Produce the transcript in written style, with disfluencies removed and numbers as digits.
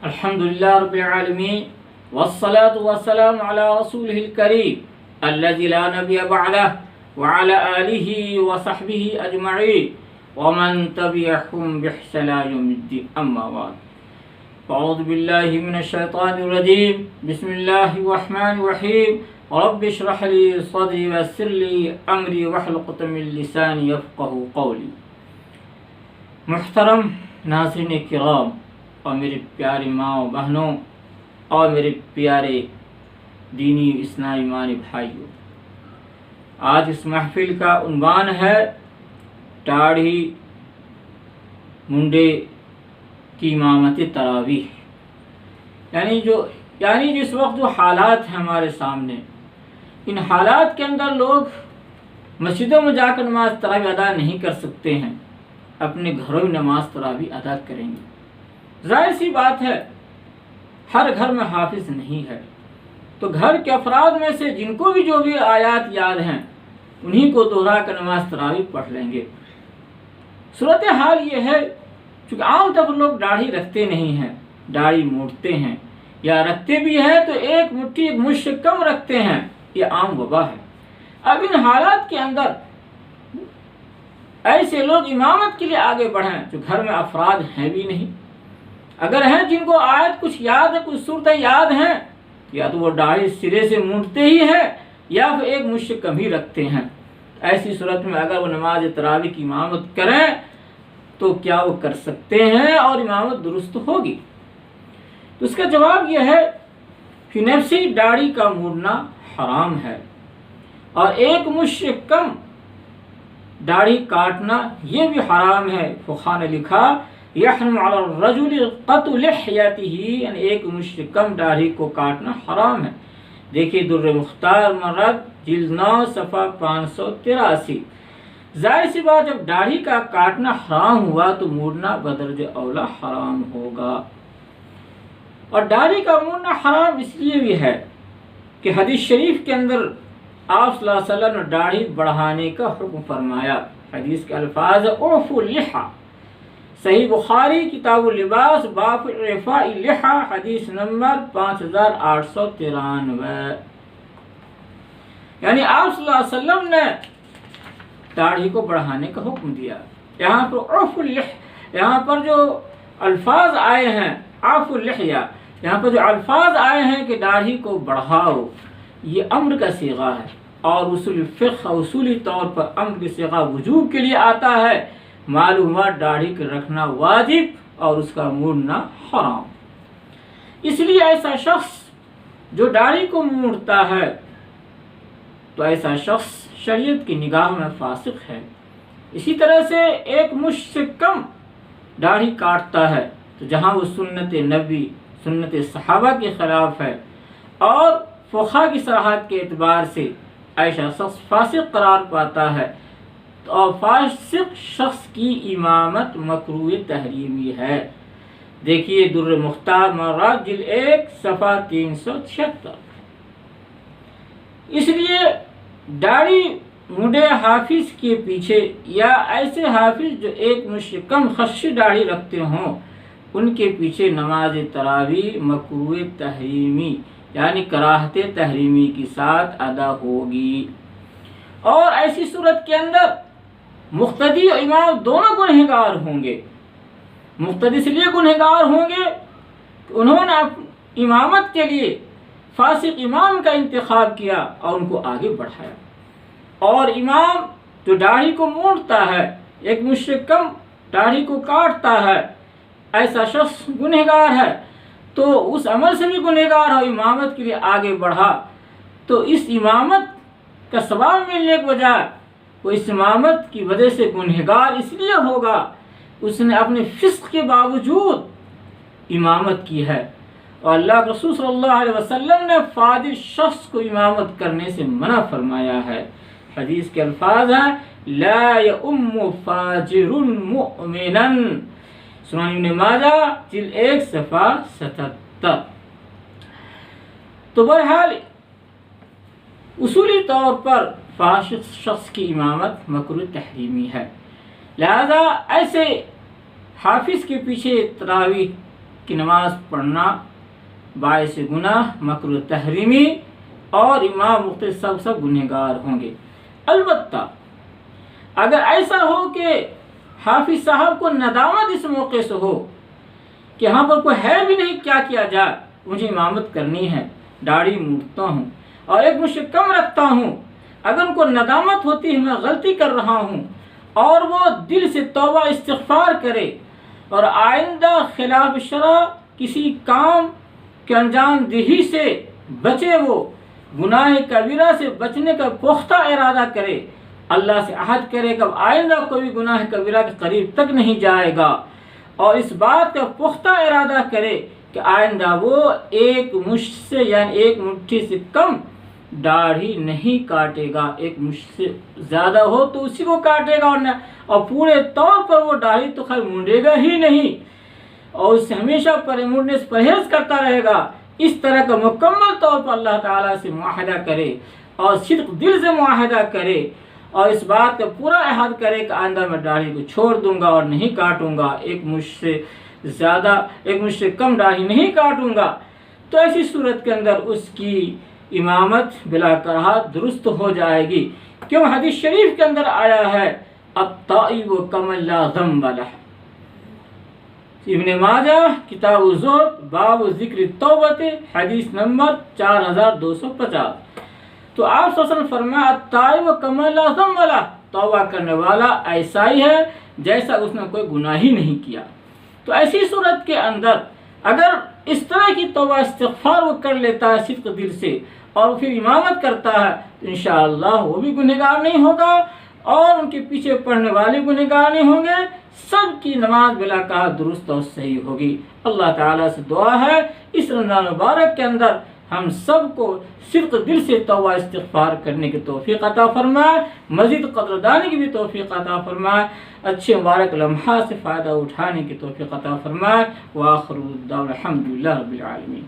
الحمد لله رب العالمين والصلاة والسلام على رسوله الكريم الذي لا نبي بعده وعلى آله وصحبه أجمعين ومن تبعهم بإحسان إلى يوم الدين أما بعد أعوذ بالله من الشيطان الرجيم بسم الله الرحمن الرحيم رب اشرح لي صدري ويسر لي أمري واحلل عقدة من لساني يفقهوا قولي. محترم ناظرین کرام اور میرے پیارے ماں و بہنوں اور میرے پیارے دینی اسلامی ایمانی بھائیوں، آج اس محفل کا عنوان ہے داڑھی منڈے کی امامت تراویح. یعنی جس وقت جو حالات ہیں ہمارے سامنے، ان حالات کے اندر لوگ مسجدوں میں جا کر نماز تراویح ادا نہیں کر سکتے ہیں، اپنے گھروں میں نماز تراویح ادا کریں گے. ظاہر سی بات ہے ہر گھر میں حافظ نہیں ہے، تو گھر کے افراد میں سے جن کو بھی جو بھی آیات یاد ہیں انہی کو دوہرا کر نماز تراویح پڑھ لیں گے. صورتحال یہ ہے چونکہ عام طور پر لوگ داڑھی رکھتے نہیں ہیں، داڑھی موڑتے ہیں، یا رکھتے بھی ہیں تو ایک مٹھ سے کم رکھتے ہیں. یہ عام وبا ہے. اب ان حالات کے اندر ایسے لوگ امامت کے لیے آگے بڑھیں جو گھر میں افراد ہیں بھی نہیں، اگر ہیں جن کو آیت کچھ یاد ہے، کچھ صورتیں یاد ہیں، یا تو وہ داڑھی سرے سے مونڈتے ہی ہیں یا پھر ایک مٹھ سے کم ہی رکھتے ہیں. ایسی صورت میں اگر وہ نماز تراویح کی امامت کریں تو کیا وہ کر سکتے ہیں اور امامت درست ہوگی؟ تو اس کا جواب یہ ہے کہ نفسی داڑھی کا مونڈنا حرام ہے، اور ایک مٹھ سے کم داڑھی کاٹنا یہ بھی حرام ہے. فقہاء نے لکھا یحرم علی الرجل قطع لحیتہ، یعنی ایک مٹھ سے کم داڑھی کو کاٹنا حرام ہے. دیکھیے در مختار مرد جلد 9 صفحہ 583. ظاہر سی بات جب داڑھی کا کاٹنا حرام ہوا تو مونڈنا بدرجہ اولا حرام ہوگا. اور داڑھی کا مونڈنا حرام اس لیے بھی ہے کہ حدیث شریف کے اندر آپ صلی اللہ علیہ وسلم نے داڑھی بڑھانے کا حکم فرمایا. حدیث کے الفاظ اوفوا اللحى، صحیح بخاری کتاب اللباس باب اعفاء اللحى، حدیث نمبر 5893. یعنی آپ صلی اللہ علیہ وسلم نے داڑھی کو بڑھانے کا حکم دیا. یہاں پر اوفوا اللحى، یہاں پر جو الفاظ آئے ہیں عفو اللحیہ، یہاں پر جو الفاظ آئے ہیں کہ داڑھی کو بڑھاؤ، یہ امر کا صیغہ ہے، اور اصول فقہ اصولی طور پر امر کی صیغہ وجوب کے لیے آتا ہے. معلوم ہوا داڑھی کو رکھنا واجب اور اس کا مونڈنا حرام. اس لیے ایسا شخص جو داڑھی کو مونڈتا ہے تو ایسا شخص شریعت کی نگاہ میں فاسق ہے. اسی طرح سے ایک مٹھ سے کم داڑھی کاٹتا ہے تو جہاں وہ سنت نبی سنت صحابہ کے خلاف ہے اور فقہاء کی صراحت کے اعتبار سے ایسا شخص فاسق قرار پاتا ہے، اور فاسق شخص کی امامت مکروہ تحریمی ہے. دیکھیے در مختار مراد جلد 1 صفحہ 376. اس لیے داڑھی مونڈے حافظ کے پیچھے یا ایسے حافظ جو ایک مٹھ سے کم خشی داڑھی رکھتے ہوں ان کے پیچھے نماز تراویح مکروہ تحریمی یعنی کراہت تحریمی کے ساتھ ادا ہوگی. اور ایسی صورت کے اندر مقتدی اور امام دونوں گنہگار ہوں گے. مقتدی اس لیے گنہگار ہوں گے کہ انہوں نے امامت کے لیے فاسق امام کا انتخاب کیا اور ان کو آگے بڑھایا، اور امام جو داڑھی کو مونڈتا ہے، ایک مٹھ سے کم داڑھی کو کاٹتا ہے، ایسا شخص گنہگار ہے. تو اس عمل سے بھی گنہگار ہو، امامت کے لیے آگے بڑھا تو اس امامت کا ثواب ملنے کے بجائے وہ اس امامت کی وجہ سے گنہگار اس لیے ہوگا اس نے اپنے فسق کے باوجود امامت کی ہے. اور اللہ کے رسول صلی اللہ علیہ وسلم نے فاجر شخص کو امامت کرنے سے منع فرمایا ہے. حدیث کے الفاظ ہیں لا یؤم فاجر مؤمنا، سنن ابن ماجہ جلد 1 صفحہ 77. تو بہرحال اصولی طور پر فاسق شخص کی امامت مکروہ تحریمی ہے. لہذا ایسے حافظ کے پیچھے تراویح کہ نماز پڑھنا باعث گناہ مکروہ تحریمی اور امام مختصر سب گنہگار ہوں گے۔ البتہ اگر ایسا ہو کہ حافظ صاحب کو ندامت اس موقع سے ہو کہ یہاں پر کوئی ہے بھی نہیں، کیا کیا جائے، مجھے امامت کرنی ہے، داڑھی مونڈتا ہوں اور ایک مجھ کم رکھتا ہوں، اگر ان کو ندامت ہوتی ہے میں غلطی کر رہا ہوں اور وہ دل سے توبہ استغفار کرے اور آئندہ خلاف شرع کسی کام کے انجام دہی سے بچے، وہ گناہ کبیرہ سے بچنے کا پختہ ارادہ کرے، اللہ سے عہد کرے کہ اب آئندہ کوئی گناہ کبیرہ کے قریب تک نہیں جائے گا، اور اس بات کا پختہ ارادہ کرے کہ آئندہ وہ ایک مشت سے یعنی ایک مٹھی سے کم داڑھی نہیں کاٹے گا، ایک مشت سے زیادہ ہو تو اسی کو کاٹے گا، اور پورے طور پر وہ داڑھی تو خیر مونڈے گا ہی نہیں، اور اس سے ہمیشہ مونڈنے سے پرہیز کرتا رہے گا۔ اس طرح کا مکمل طور پر اللہ تعالیٰ سے معاہدہ کرے اور صدق دل سے معاہدہ کرے اور اس بات کا پورا عہد کرے کہ آئندہ میں داڑھی کو چھوڑ دوں گا اور نہیں کاٹوں گا، ایک مجھ سے زیادہ ایک مجھ سے کم داڑھی نہیں کاٹوں گا، تو ایسی صورت کے اندر اس کی امامت بلا کراہت درست ہو جائے گی، کیوں حدیث شریف کے اندر آیا ہے التائب کمن لا ذنب لہ۔ ابن ماجہ کتاب الزہد باب ذکر التوبۃ حدیث نمبر 4250۔ تو آپ صلی اللہ علیہ وسلم فرمایا التائب کمن لا ذنب لہ، توبہ کرنے والا ایسا ہی ہے جیسا اس نے کوئی گناہ ہی نہیں کیا۔ تو ایسی صورت کے اندر اگر اس طرح کی توبہ استغفار وہ کر لیتا ہے صدق دل سے اور پھر امامت کرتا ہے تو انشاءاللہ وہ بھی گنہگار نہیں ہوگا اور ان کے پیچھے پڑھنے والے گنہگار نہیں ہوں گے، سب کی نماز بلا کراہت درست اور صحیح ہوگی۔ اللہ تعالیٰ سے دعا ہے اس رمضان مبارک کے اندر ہم سب کو صدق دل سے توبہ استغفار کرنے کی توفیق عطا فرمائے، مزید قدردانی کی بھی توفیق عطا فرمائے، اچھے مبارک لمحات سے فائدہ اٹھانے کی توفیق عطا فرمائے۔ وآخر دعوانا الحمدللہ رب العالمین۔